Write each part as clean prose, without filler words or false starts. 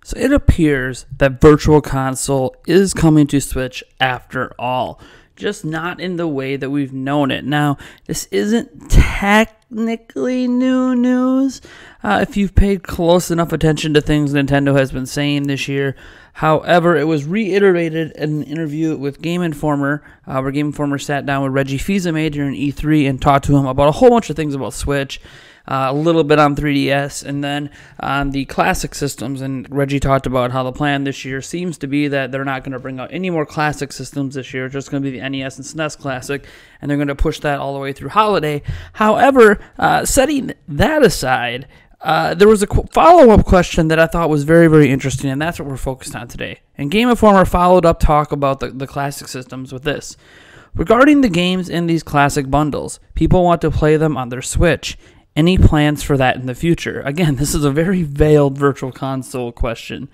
So it appears that Virtual Console is coming to Switch after all, just not in the way that we've known it. Now, this isn't technically new news if you've paid close enough attention to things Nintendo has been saying this year. However, it was reiterated in an interview with Game Informer, where Game Informer sat down with Reggie Fils-Aime during E3 and talked to him about a whole bunch of things about Switch. A little bit on 3DS, and then on the classic systems. And Reggie talked about how the plan this year seems to be that they're not going to bring out any more classic systems this year. It's just going to be the NES and SNES Classic, and they're going to push that all the way through holiday. However, setting that aside, there was a follow-up question that I thought was very, very interesting, and that's what we're focused on today. And Game Informer followed up talk about the classic systems with this. Regarding the games in these classic bundles, people want to play them on their Switch. Any plans for that in the future? Again, this is a very veiled Virtual Console question.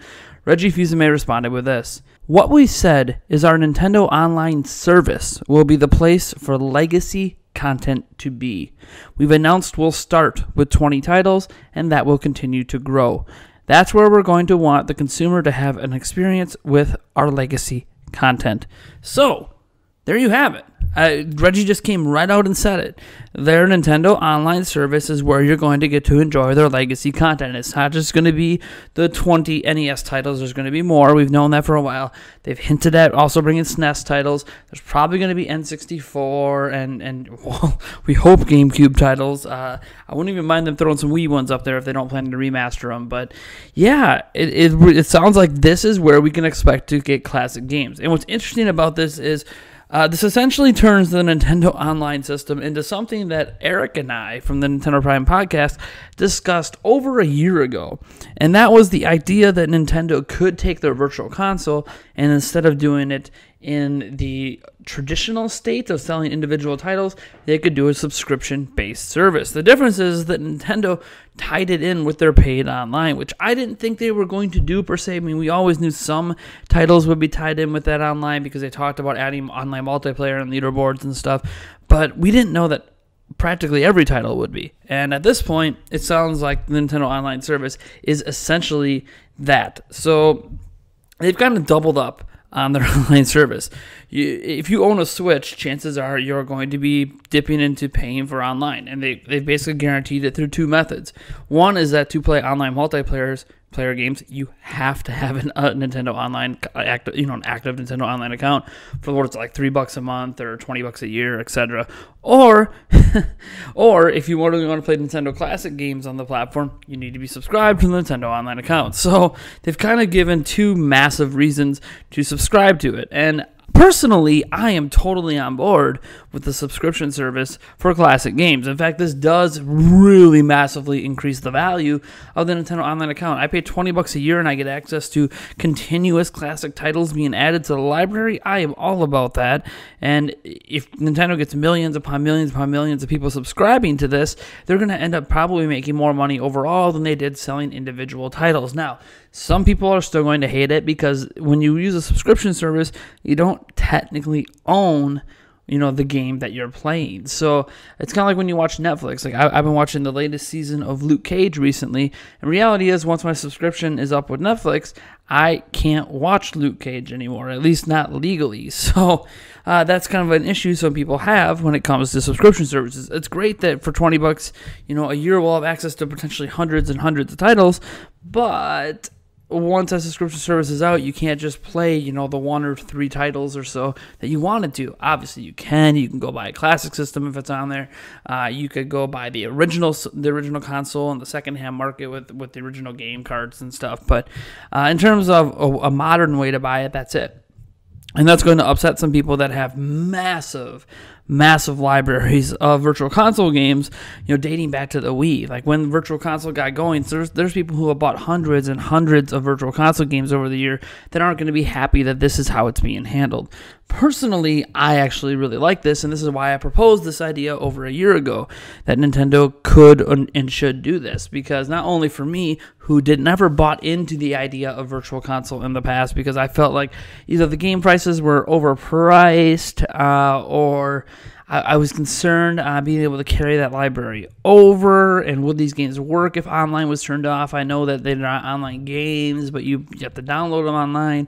Reggie Fils-Aime responded with this. What we said is our Nintendo Online service will be the place for legacy content to be. We've announced we'll start with 20 titles, and that will continue to grow. That's where we're going to want the consumer to have an experience with our legacy content. So, there you have it. Reggie just came right out and said it. Their Nintendo Online service is where you're going to get to enjoy their legacy content. It's not just going to be the 20 NES titles. There's going to be more. We've known that for a while. They've hinted at also bringing SNES titles. There's probably going to be N64 and well, we hope GameCube titles. I wouldn't even mind them throwing some Wii ones up there if they don't plan to remaster them. But yeah, it sounds like this is where we can expect to get classic games. And what's interesting about this is this essentially turns the Nintendo Online system into something that Eric and I from the Nintendo Prime podcast discussed over a year ago. And that was the idea that Nintendo could take their Virtual Console and instead of doing it in the traditional state of selling individual titles, they could do a subscription-based service. The difference is that Nintendo tied it in with their paid online, which I didn't think they were going to do per se. I mean, we always knew some titles would be tied in with that online because they talked about adding online multiplayer and leaderboards and stuff, but we didn't know that practically every title would be. And at this point, it sounds like the Nintendo Online service is essentially that. So they've kind of doubled up on their online service. If you own a Switch, chances are you're going to be dipping into paying for online. And they basically guaranteed it through two methods. One is that to play online multiplayer games, you have to have a Nintendo Online an active Nintendo Online account for what it's like $3 a month or $20 a year, etc. Or if you really want to play Nintendo Classic games on the platform, you need to be subscribed to the Nintendo Online account. So they've kind of given two massive reasons to subscribe to it. And personally, I am totally on board with the subscription service for classic games. In fact, this does really massively increase the value of the Nintendo Online account. I pay $20 a year and I get access to continuous classic titles being added to the library. I am all about that. And if Nintendo gets millions upon millions upon millions of people subscribing to this, they're going to end up probably making more money overall than they did selling individual titles. Now, some people are still going to hate it because when you use a subscription service, you don't technically own the game that you're playing. So it's kind of like when you watch Netflix. Like I've been watching the latest season of Luke Cage recently, and reality is once my subscription is up with Netflix, I can't watch Luke Cage anymore, at least not legally. So that's kind of an issue some people have when it comes to subscription services. It's great that for $20, a year we'll have access to potentially hundreds and hundreds of titles, but once that subscription service is out, you can't just play, the one or three titles or so that you wanted to. Obviously, you can go buy a classic system if it's on there. You could go buy the original console and the secondhand market with the original game cards and stuff. But in terms of a modern way to buy it, that's it. And that's going to upset some people that have massive libraries of Virtual Console games, dating back to the Wii. Like when Virtual Console got going, so there's people who have bought hundreds and hundreds of Virtual Console games over the year that aren't going to be happy that this is how it's being handled. Personally, I actually really like this, and this is why I proposed this idea over a year ago, that Nintendo could and should do this, because not only for me, who never bought into the idea of Virtual Console in the past, because I felt like either the game prices were overpriced, or I was concerned on being able to carry that library over, and would these games work if online was turned off? I know that they're not online games, but you have to download them online.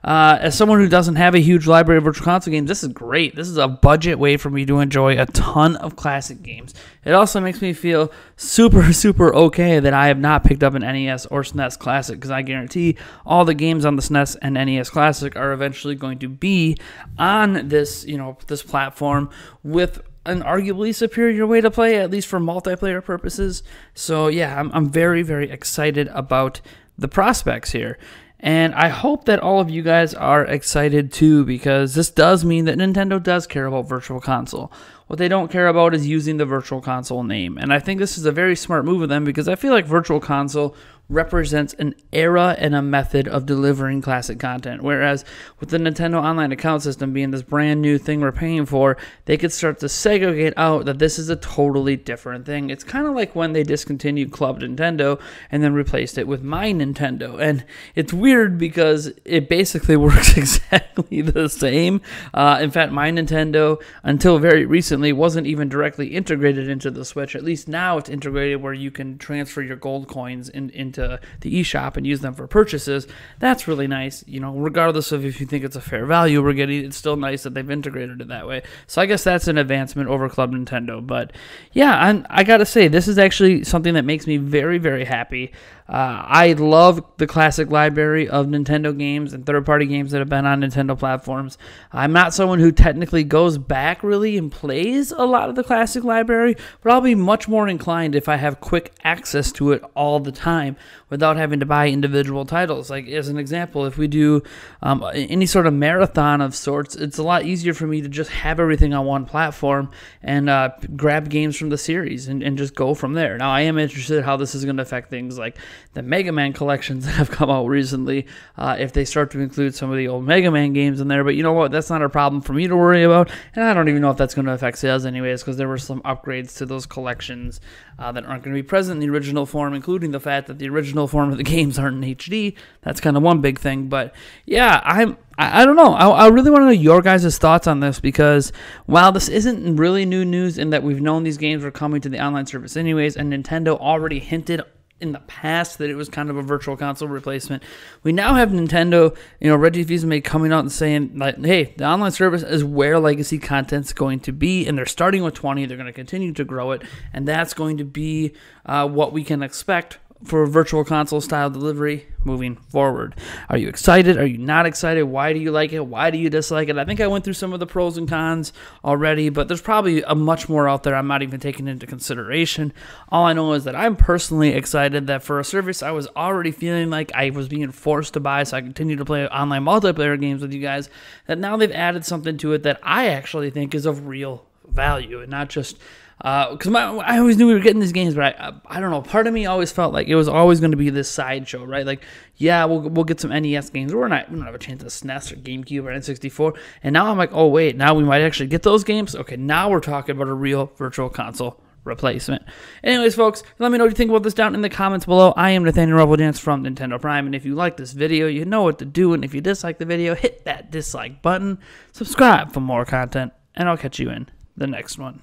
As someone who doesn't have a huge library of virtual console games, this is great. This is a budget way for me to enjoy a ton of classic games. It also makes me feel super, super okay that I have not picked up an NES or SNES Classic, because I guarantee all the games on the SNES and NES Classic are eventually going to be on this, this platform with an arguably superior way to play, at least for multiplayer purposes. So yeah, I'm very, very excited about the prospects here. And I hope that all of you guys are excited too, because this does mean that Nintendo does care about Virtual Console. What they don't care about is using the Virtual Console name. And I think this is a very smart move of them, because I feel like Virtual Console represents an era and a method of delivering classic content. Whereas with the Nintendo Online account system being this brand new thing we're paying for, they could start to segregate out that this is a totally different thing. It's kind of like when they discontinued Club Nintendo and then replaced it with My Nintendo. And it's weird because it basically works exactly the same. In fact, My Nintendo, until very recently, wasn't even directly integrated into the Switch. At least now it's integrated where you can transfer your gold coins into the eShop and use them for purchases. That's really nice. Regardless of if you think it's a fair value we're getting, it's still nice that they've integrated it that way. So I guess that's an advancement over Club Nintendo. But yeah, I gotta say, this is actually something that makes me very, very happy. I love the classic library of Nintendo games and third-party games that have been on Nintendo platforms. I'm not someone who technically goes back really and plays a lot of the classic library, but I'll be much more inclined if I have quick access to it all the time without having to buy individual titles. Like, as an example, if we do any sort of marathon of sorts, it's a lot easier for me to just have everything on one platform and grab games from the series and just go from there. Now, I am interested in how this is going to affect things like the Mega Man collections that have come out recently, if they start to include some of the old Mega Man games in there. But you know what? That's not a problem for me to worry about, and I don't even know if that's going to affect sales anyways, because there were some upgrades to those collections that aren't going to be present in the original form, including the fact that the original form of the games aren't in HD. That's kind of one big thing. But yeah, I don't know. I really want to know your guys' thoughts on this, because while this isn't really new news in that we've known these games were coming to the online service anyways, and Nintendo already hinted in the past that it was kind of a virtual console replacement, we now have Nintendo, Reggie Fils-Aime coming out and saying, like, hey, the online service is where legacy content's going to be, and they're starting with 20, they're going to continue to grow it, and that's going to be what we can expect for virtual console style delivery moving forward. Are you excited? Are you not excited? Why do you like it? Why do you dislike it? I think I went through some of the pros and cons already, but there's probably a much more out there I'm not even taking into consideration. All I know is that I'm personally excited that for a service I was already feeling like I was being forced to buy so I continue to play online multiplayer games with you guys, that now they've added something to it that I actually think is of real value, and not just because I always knew we were getting these games, but I don't know. Part of me always felt like it was always going to be this sideshow, right? Like, yeah, we'll get some NES games. We don't have a chance at SNES or GameCube or N64. And now I'm like, oh wait, now we might actually get those games. Okay, now we're talking about a real virtual console replacement. Anyways, folks, let me know what you think about this down in the comments below. I am Nathaniel Rebel from Nintendo Prime, and if you like this video, you know what to do. And if you dislike the video, hit that dislike button, subscribe for more content, and I'll catch you in the next one.